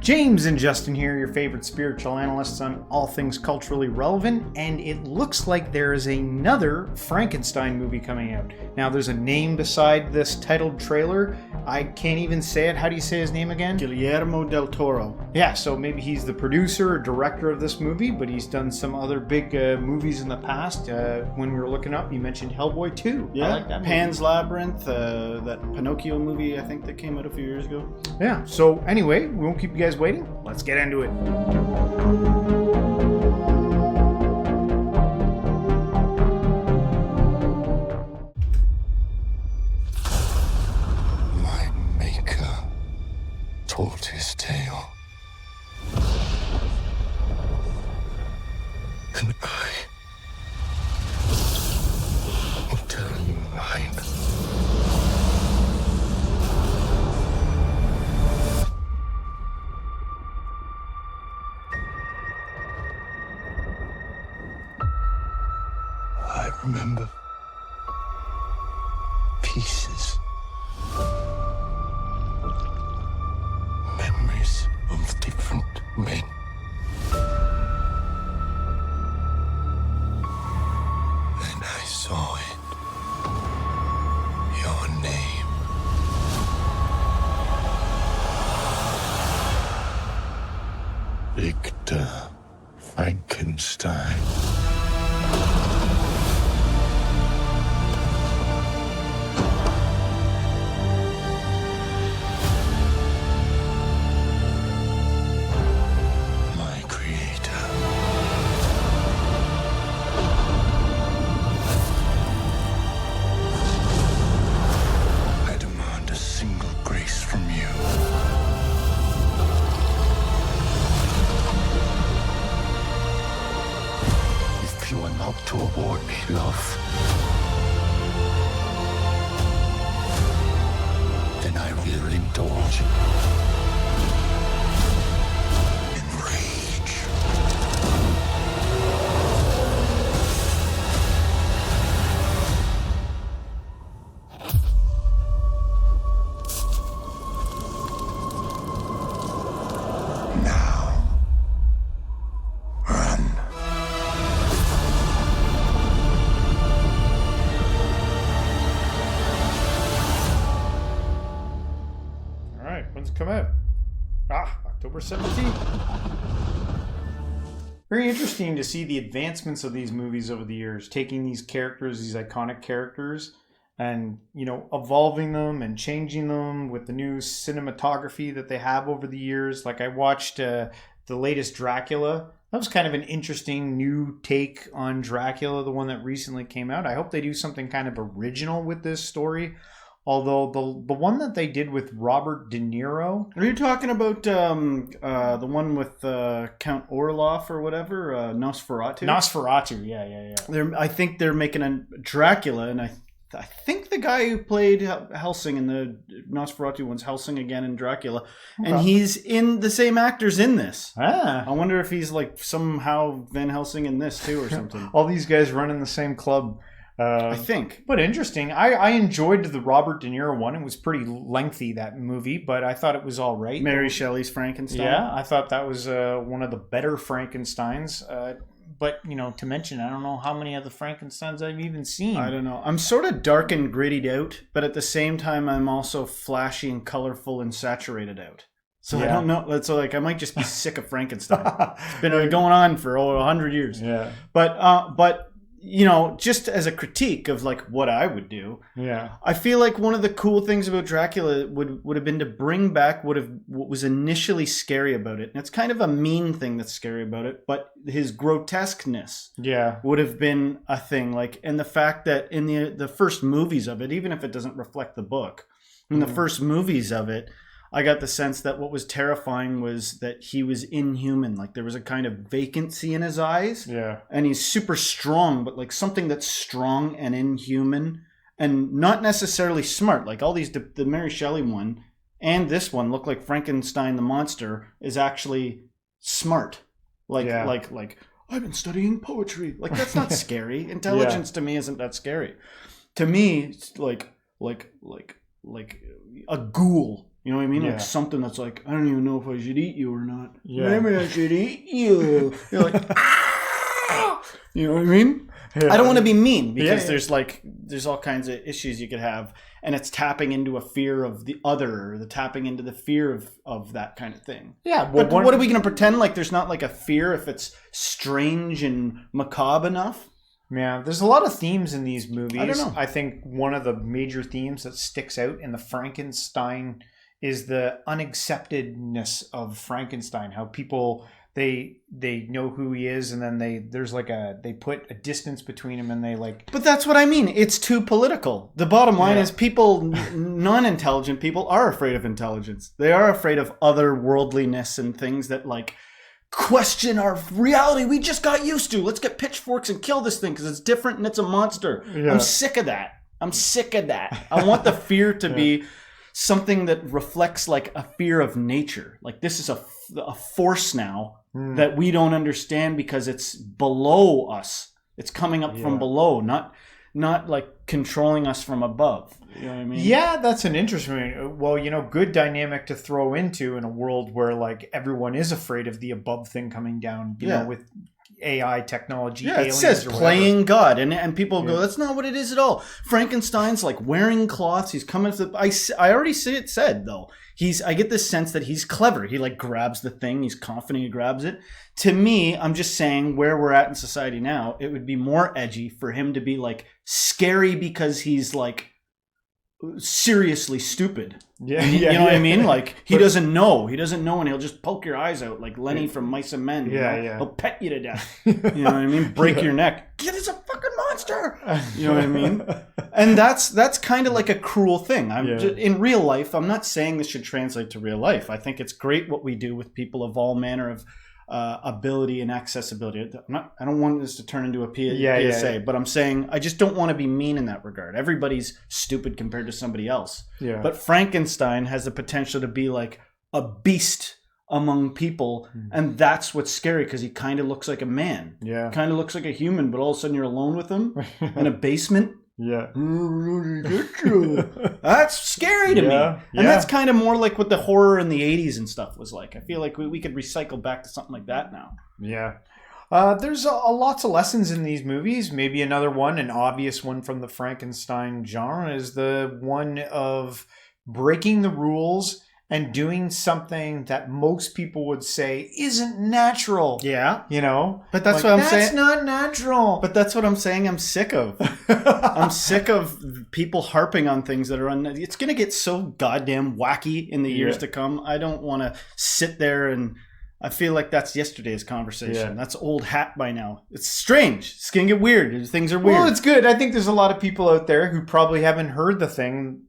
James and Justin here, your favorite spiritual analysts on all things culturally relevant, and it looks like there is another Frankenstein movie coming out. Now, there's a name beside this titled trailer. I can't even say it. How do you say his name again? Guillermo del Toro. Yeah, so maybe he's the producer or director of this movie, but he's done some other big movies in the past. When we were looking up, you mentioned Hellboy 2. Yeah, I like that movie. Pan's Labyrinth, that Pinocchio movie, I think, that came out a few years ago. Yeah, so anyway, we won't keep you guys waiting. Let's get into it. My maker told his tale. And I will tell you mine. I remember pieces. Memories of different men. And I saw it. Your name. Victor Frankenstein. My creator. I demand a single grace from you. If you are not to award me love, then I will indulge in rage. Now, run. All right, when's it come out? October 17th. Very interesting to see the advancements of these movies over the years, taking these characters, these iconic characters, and, you know, evolving them and changing them with the new cinematography that they have over the years. Like I watched the latest Dracula. That was kind of an interesting new take on Dracula, the one that recently came out. I hope they do something kind of original with this story. Although the one that they did with Robert De Niro. Are you talking about the one with Count Orloff or whatever? Nosferatu? Nosferatu, yeah. I think they're making a Dracula, and I think the guy who played Helsing in the Nosferatu one's Helsing again in Dracula, and he's in the same actors in this. I wonder if he's like somehow Van Helsing in this too or something. All these guys run in the same club. I think. But interesting. I enjoyed the Robert De Niro one. It was pretty lengthy, that movie, but I thought it was all right. Mary Shelley's Frankenstein. Yeah, I thought that was one of the better Frankensteins. But, you know, to mention, I don't know how many of the Frankensteins I've even seen. I don't know. I'm sort of dark and grittied out, but at the same time, I'm also flashy and colorful and saturated out. So yeah. I don't know. So like, I might just be sick of Frankenstein. It's been going on for over 100 years. Yeah. But you know, just as a critique of like what I would do. Yeah. I feel like one of the cool things about Dracula would have been to bring back what was initially scary about it. And it's kind of a mean thing that's scary about it, but his grotesqueness would have been a thing. Like, and the fact that in the first movies of it, even if it doesn't reflect the book, in the first movies of it, I got the sense that what was terrifying was that he was inhuman. Like there was a kind of vacancy in his eyes. Yeah. And he's super strong, but like something that's strong and inhuman and not necessarily smart. Like all these, the Mary Shelley one and this one look like Frankenstein the monster is actually smart. Like I've been studying poetry. Like that's not scary. Intelligence to me isn't that scary. To me, it's like a ghoul You know what I mean? Yeah. Like something that's like, I don't even know if I should eat you or not. Yeah. Maybe I should eat you. You're like, ah! You know what I mean? Yeah. I don't want to be mean because there's all kinds of issues you could have, and it's tapping into a fear of the other, or the tapping into the fear of that kind of thing. Yeah. Well, but what are we going to pretend like there's not like a fear if it's strange and macabre enough? Yeah, there's a lot of themes in these movies. I don't know. I think one of the major themes that sticks out in the Frankenstein is the unacceptedness of Frankenstein. How people they know who he is, and then they put a distance between him, and they like. But that's what I mean. It's too political. The bottom line is people, non-intelligent people, are afraid of intelligence. They are afraid of otherworldliness and things that like question our reality we just got used to. Let's get pitchforks and kill this thing because it's different and it's a monster. Yeah. I'm sick of that. I want the fear to be something that reflects like a fear of nature. Like this is a force now that we don't understand because it's below us. It's coming up from below, not like controlling us from above. You know what I mean? Yeah, that's an interesting, well, good dynamic to throw into in a world where like everyone is afraid of the above thing coming down, you know, with AI technology. Yeah, it says playing God, and people go, that's not what it is at all. Frankenstein's like wearing cloths. He's coming to the, I already said though. I get this sense that he's clever. He like grabs the thing. He's confident he grabs it. To me, I'm just saying where we're at in society now, it would be more edgy for him to be like scary because he's like seriously stupid. You know what I mean? Like he doesn't know, and he'll just poke your eyes out like Lenny from Mice and Men. He'll pet you to death. You know what I mean? Break your neck. Kid is a fucking monster. You know what I mean? And that's kind of like a cruel thing. In real life, I'm not saying this should translate to real life. I think it's great what we do with people of all manner of ability and accessibility. I don't want this to turn into a PSA, but I'm saying I just don't want to be mean in that regard. Everybody's stupid compared to somebody else. Yeah. But Frankenstein has the potential to be like a beast among people, and that's what's scary because he kind of looks like a man. Yeah. Kind of looks like a human, but all of a sudden you're alone with him in a basement. Yeah. That's scary to me. And that's kind of more like what the horror in the 80s and stuff was like. I feel like we could recycle back to something like that now. Yeah. There's lots of lessons in these movies. Maybe another one, an obvious one from the Frankenstein genre, is the one of breaking the rules and doing something that most people would say isn't natural. Yeah. But that's what I'm saying. That's not natural. But that's what I'm saying I'm sick of. I'm sick of people harping on things that are it's going to get so goddamn wacky in the years to come. I don't want to sit there and I feel like that's yesterday's conversation. Yeah. That's old hat by now. It's strange. It's going to get weird. Things are weird. Well, it's good. I think there's a lot of people out there who probably haven't heard the thing.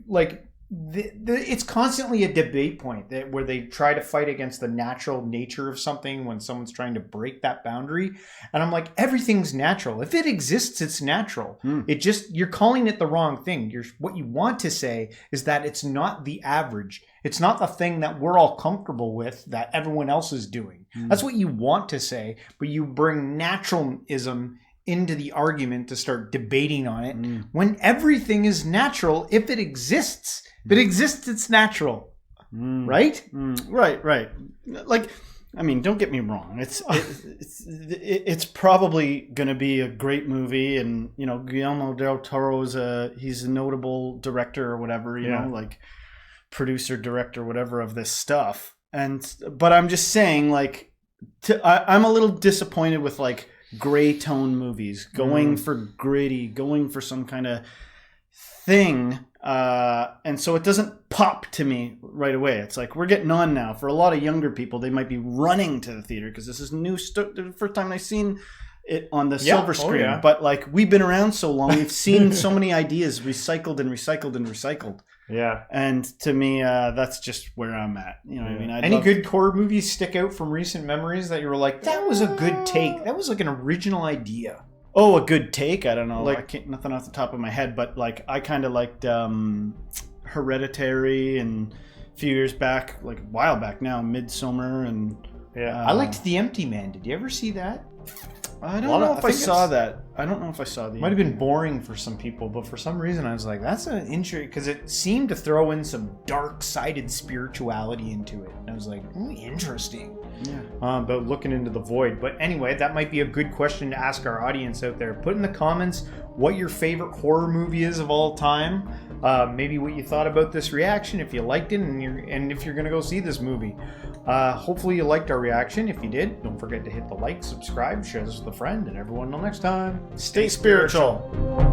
Like, it's constantly a debate point where they try to fight against the natural nature of something when someone's trying to break that boundary. And I'm like, everything's natural. If it exists, it's natural. You're calling it the wrong thing. What you want to say is that it's not the average. It's not the thing that we're all comfortable with that everyone else is doing. That's what you want to say, but you bring naturalism into the argument to start debating on it when everything is natural. If it exists, it's natural. Right? Right. Like, I mean, don't get me wrong. It's probably going to be a great movie, and Guillermo del Toro he's a notable director or whatever, you know, like producer, director, whatever of this stuff. But I'm just saying, like, I'm a little disappointed with like gray tone movies, going for gritty, going for some kind of thing. And so it doesn't pop to me right away. It's like we're getting on now. For a lot of younger people, they might be running to the theater because this is new the first time they've seen it on the silver screen. But like we've been around so long, we've seen so many ideas recycled and recycled and recycled. Yeah. And to me, that's just where I'm at. You know what I mean? Any good horror movies stick out from recent memories that you were like, that was a good take. That was like an original idea. Oh, a good take? I don't know. Like, I can't, nothing off the top of my head, but like I kind of liked Hereditary, and a few years back, like a while back now, Midsommar, and I liked The Empty Man. Did you ever see that? I don't know if I saw that. I don't know if I saw the. Might have been boring for some people, but for some reason I was like, that's an interesting, because it seemed to throw in some dark-sided spirituality into it. And I was like, interesting. Yeah. But looking into the void. But anyway, that might be a good question to ask our audience out there. Put in the comments what your favorite horror movie is of all time. Maybe what you thought about this reaction, if you liked it, and if you're going to go see this movie. Hopefully you liked our reaction. If you did, don't forget to hit the like, subscribe, share this with a friend, and everyone until next time, stay spiritual.